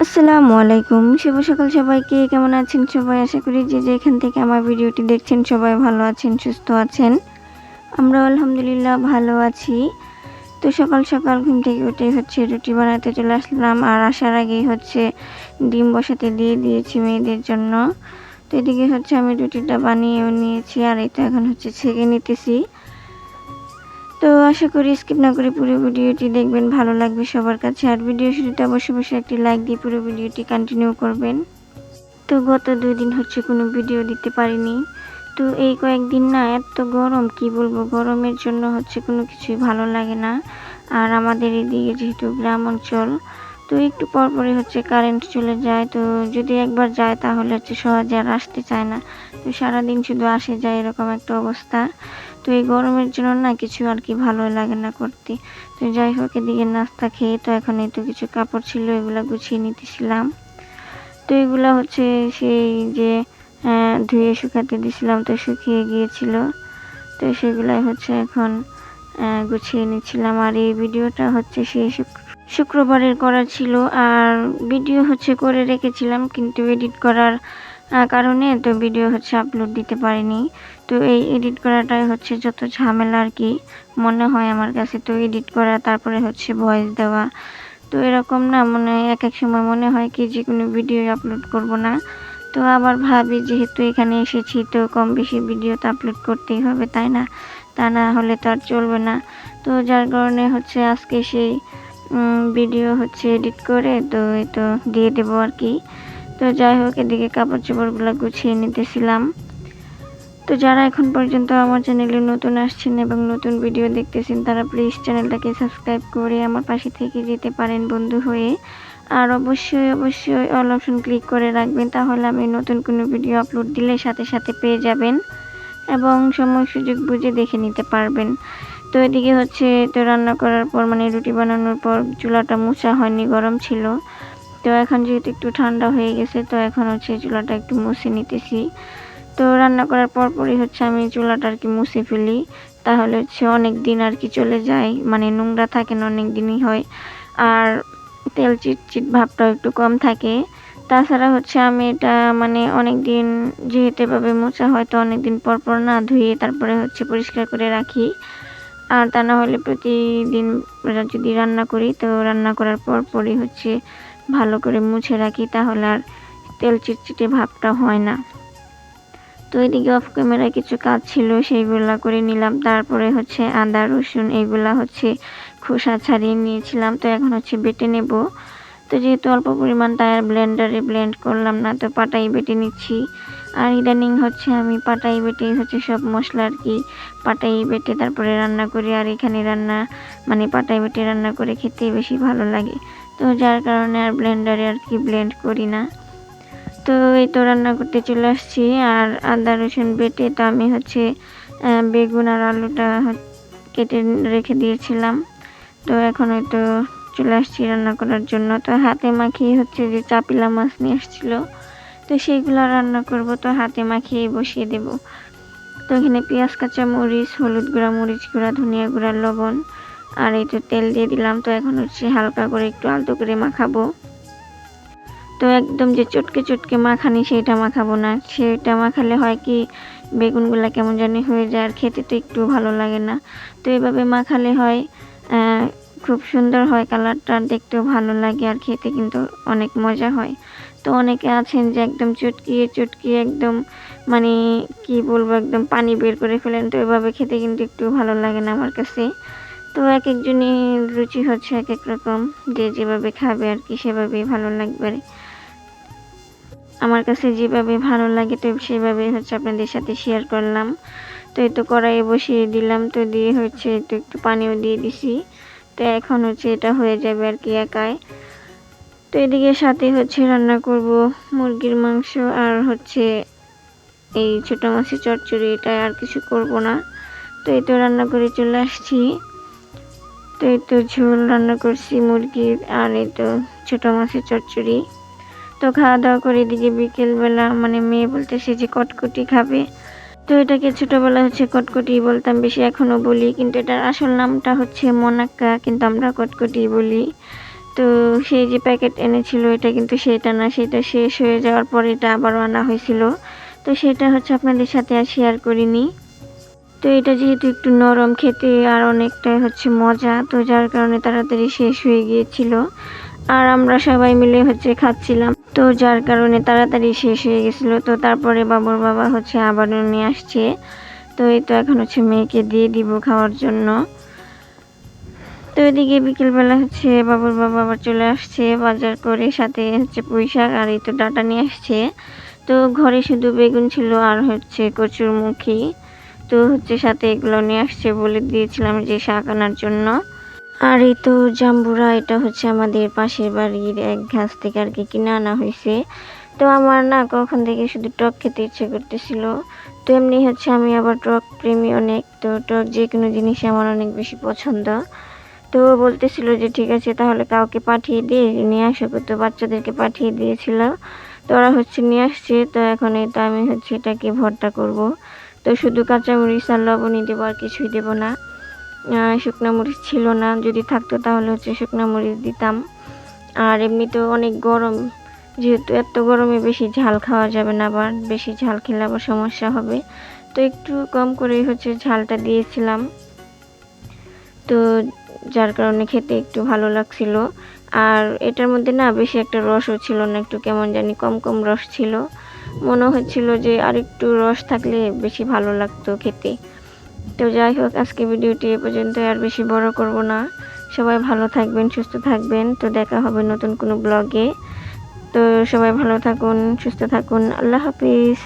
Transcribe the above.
আসসালামু আলাইকুম। শুভ সকাল সবাইকে। কেমন আছেন সবাই? আশা করি যে যেখান থেকে আমার ভিডিওটি দেখছেন সবাই ভালো আছেন, সুস্থ আছেন। আমরাও আলহামদুলিল্লাহ ভালো আছি। তো সকাল সকাল ঘুম থেকে উঠে রুটি বানাতে চলে আসলাম। আর আসার আগেই ডিম বসাতে দিয়ে দিয়েছি মেয়েদের জন্য। তো এদিকে আমি রুটিটা বানিয়েও নিয়েছি। আর এই তো এখন ছেঁকে নিতেছি। তো আশা করি স্কিপ না করে পুরো ভিডিওটি দেখবেন, ভালো লাগবে সবার কাছে। আর ভিডিও শুরুতে অবশ্যই একটি লাইক দিয়ে পুরো ভিডিওটি কন্টিনিউ করবেন। তো গত 2 দিন কোনো ভিডিও দিতে পারিনি। তো এই কয়েকদিন না এত গরম, কি বলবো, গরমের জন্য কোনো কিছুই ভালো লাগে না। আর আমাদের এদিকে যেহেতু গ্রাম অঞ্চল, তো একটু পর পরই কারেন্ট চলে যায়। তো যদি একবার যায় তাহলে সহজে আর আসতে চায় না। তো সারাদিন শুধু আসে যায়, এরকম একটা অবস্থা। তো এই গরমের জন্য না কিছু আর কি ভালোই লাগে না করতে। তো যাই হোক, এদিকে নাস্তা খেয়ে তো এখন এই তো কিছু কাপড় ছিল, এগুলা গুছিয়ে নিতেছিলাম। তো এগুলা সেই যে ধুয়ে শুকাতে দিছিলাম, তো শুকিয়ে গিয়েছিল। তো সেগুলাই এখন গুছিয়ে নিচ্ছিলাম। আর এই ভিডিওটা সেই শুক্রবারের করা ছিল। আর ভিডিও করে রেখেছিলাম, কিন্তু এডিট করার কারণে তো ভিডিও আপলোড দিতে পারিনি। তো এই এডিট করাটাই যত ঝামেলা আর কি মনে হয় আমার কাছে। তো এডিট করা, তারপরে ভয়েস দেওয়া, তো এরকম না এক সময় মনে হয় কি যে কোনো ভিডিও আপলোড করব না। তো আবার ভাবি যেহেতু এখানে এসেছি তো কম বেশি ভিডিও তো আপলোড করতেই হবে, তাই না? তা না হলে তো আর চলবে না। তো যার কারণে আজকে সেই ভিডিও এডিট করে তো এই তো দিয়ে দেবো আর কি। তো যাই হোক, এদিকে কাপড় চোপড়গুলো গুছিয়ে নিতেছিলাম। তো যারা এখন পর্যন্ত আমার চ্যানেলে নতুন আসছেন এবং নতুন ভিডিও দেখতেছেন, তারা প্লিজ চ্যানেলটাকে সাবস্ক্রাইব করে আমার পাশে থেকে যেতে পারেন বন্ধু হয়ে। আর অবশ্যই অল অপশন ক্লিক করে রাখবেন, তাহলে আমি নতুন কোনো ভিডিও আপলোড দিলে সাথে সাথে পেয়ে যাবেন এবং সময় সুযোগ বুঝে দেখে নিতে পারবেন। তো এদিকে তো রান্না করার পর রুটি বানানোর পর চুলাটা মোছা হয়নি, গরম ছিল। তো এখন যেহেতু একটু ঠান্ডা হয়ে গেছে, তো এখন চুলাটা একটু মুছে নিতেছি। তো রান্না করার পরই আমি চুলাটা আর কি মুছে ফেলি, তাহলে অনেক দিন আর কি চলে যায়, নোংরা থাকে না, অনেক দিনই হয়। আর তেল চিটচিট ভাবটাও একটু কম থাকে। তাছাড়া আমি এটা অনেক দিন যেহেতু এভাবে মোছা হয়, তো অনেক দিন পর পর না ধুয়ে তারপরে পরিষ্কার করে রাখি। আর তা না হলে প্রতিদিন যদি রান্না করি, তো রান্না করার পরই ভালো করে মুছে রাখি, তাহলে আর তেল চিটচিটে ভাবটা হয় না। তো এদিকে অফ ক্যামেরায় কিছু কাজ ছিল, সেইগুলা করে নিলাম। তারপরে আদা রসুন এগুলা খোসা ছাড়িয়ে নিয়েছিলাম। তো এখন বেটে নেব। তো যেহেতু অল্প পরিমাণ, তাই আর ব্লেন্ডারে ব্লেন্ড করলাম না, তো পাটাই বেটে নিচ্ছি। আর ইদানিং আমি পাটাই বেটে সব মশলা আর কি পাটাই বেটে তারপরে রান্না করি। আর এখানে রান্না পাটাই বেটে রান্না করে খেতে বেশি ভালো লাগে। তো যার কারণে আর ব্লেন্ডারে আর কি ব্লেন্ড করি না। তো এই তো রান্না করতে চলে আসছি। আর আদা রসুন বেটে তো আমি বেগুন আর আলুটা কেটে রেখে দিয়েছিলাম। তো এখন তো চলে আসছি রান্না করার জন্য। তো হাতে মাখিয়ে যে চাপিলা মাছ নিয়ে আসছিল, তো সেইগুলো রান্না করব। তো হাতে মাখিয়ে বসিয়ে দেব। তো এখানে পেঁয়াজ, কাঁচা মরিচ, হলুদ গুঁড়া, মরিচ গুঁড়া, ধনিয়া গুঁড়া, লবণ আর এই তো তেল দিয়ে দিলাম। তো এখন হালকা করে একটু আলতো করে মাখাবো। তো একদম যে চটকে মাখানি সেটা মাখাবো না, সেটা মাখালে হয় কি বেগুনগুলা কেমন জানি হয়ে যায়, আর খেতে তো একটু ভালো লাগে না। তো এভাবে মাখালে হয় খুব সুন্দর হয়, কালারটা দেখতেও ভালো লাগে, আর খেতে কিন্তু অনেক মজা হয়। তো অনেকে আছেন যে একদম চটকিয়ে একদম কি বলবো, একদম পানি বের করে ফেলেন। তো এভাবে খেতে কিন্তু একটু ভালো লাগে না আমার কাছে। তো এক একজনই রুচি এক এক রকম, যে যেভাবে খাবে আর কি সেভাবেই ভালো লাগবে। আমার কাছে যেভাবে ভালো লাগে তো সেভাবে আপনাদের সাথে শেয়ার করলাম। তো এই তো কড়াইয়ে বসিয়ে দিলাম। তো দিয়ে তো একটু পানিও দিয়ে দিছি। তো এখন এটা হয়ে যাবে আর কি একাই। তো এদিকে সাথে রান্না করব মুরগির মাংস আর এই ছোট মাছের চচ্চড়ি, এটা আর কিছু করব না। তো এই তো রান্না করে চলে আসছি। তো এই তো ঝোল রান্না করছি মুরগির, আর এই তো ছোট মাছের চচ্চড়ি। তো খাওয়া দাওয়া করে এদিকে বিকেলবেলা মেয়ে বলতেছে যে কটকটি খাবে। তো এটাকে ছোটবেলা কটকটি বলতাম বেশি, এখনো বলি, কিন্তু এটার আসল নামটা মোনাক্কা, কিন্তু আমরা কটকটি বলি। তো সেই যে প্যাকেট এনেছিল এটা কিন্তু সেটা না, সেটা শেষ হয়ে যাওয়ার পর এটা আবারও আনা হয়েছিল। তো সেটা হচ্ছে আপনাদের সাথে আর শেয়ার করিনি। তো এটা যেহেতু একটু নরম, খেতে আর অনেকটাই হচ্ছে মজা, তো যার কারণে তাড়াতাড়ি শেষ হয়ে গিয়েছিল। আর আমরা সবাই মিলে হচ্ছে খাচ্ছিলাম, তো যার কারণে তাড়াতাড়ি শেষ হয়ে গেছিলো। তো তারপরে বাবুর বাবা হচ্ছে আবারও নিয়ে আসছে। তো এই তো এখন হচ্ছে মেয়েকে দিয়ে দিব খাওয়ার জন্য। তো এদিকে বিকেলবেলা হচ্ছে বাবুর বাবা আবার চলে আসছে বাজার করে, সাথে হচ্ছে পুঁই শাক আর এই তো ডাঁটা নিয়ে আসছে। তো ঘরে শুধু বেগুন ছিল আর হচ্ছে কচুরমুখী, তো হচ্ছে সাথে এগুলো নিয়ে আসছে, বলে দিয়েছিলাম যে শাক আনার জন্য। আর এই তো জাম্বুরা, এটা হচ্ছে আমাদের পাশের বাড়ির এক গাছ থেকে আর কি কিনে আনা হয়েছে। তো আমার না কখন থেকে শুধু টক খেতে ইচ্ছে করতেছিল। তো এমনি হচ্ছে আমি আবার টক প্রেমী অনেক, তো টক যে কোনো জিনিসই আমার অনেক বেশি পছন্দ। তো বলতেছিল যে ঠিক আছে তাহলে কাউকে পাঠিয়ে দিয়ে নিয়ে আসো, তো বাচ্চাদেরকে পাঠিয়ে দিয়েছিল। তো ওরা হচ্ছে নিয়ে আসছে। তো এখন এই তো আমি হচ্ছে এটাকে ভর্তা করব। তো শুধু কাঁচামরিচ আর লবণই দেবো, আর কিছুই দেবো না। শুকনো মরিচ ছিল না, যদি থাকতো তাহলে হচ্ছে শুকনো মরিচ দিতাম। আর এমনিতেও অনেক গরম, যেহেতু এত গরমে বেশি ঝাল খাওয়া যাবে না, আবার বেশি ঝাল খেলে আবার সমস্যা হবে। তো একটু কম করেই হচ্ছে ঝালটা দিয়েছিলাম, তো যার কারণে খেতে একটু ভালো লাগছিল। আর এটার মধ্যে না বেশি একটা রসও ছিল না, একটু কেমন জানি কম কম রস ছিল। মনে হচ্ছিল যে আর একটু রস থাকলে বেশি ভালো লাগতো খেতে। তো যাই হোক, আজকে ভিডিওটি এ পর্যন্ত, আর বেশি বড় করব না। সবাই ভালো থাকবেন, সুস্থ থাকবেন। তো দেখা হবে নতুন কোনো ব্লগে। তো সবাই ভালো থাকুন, সুস্থ থাকুন। আল্লাহ হাফিজ।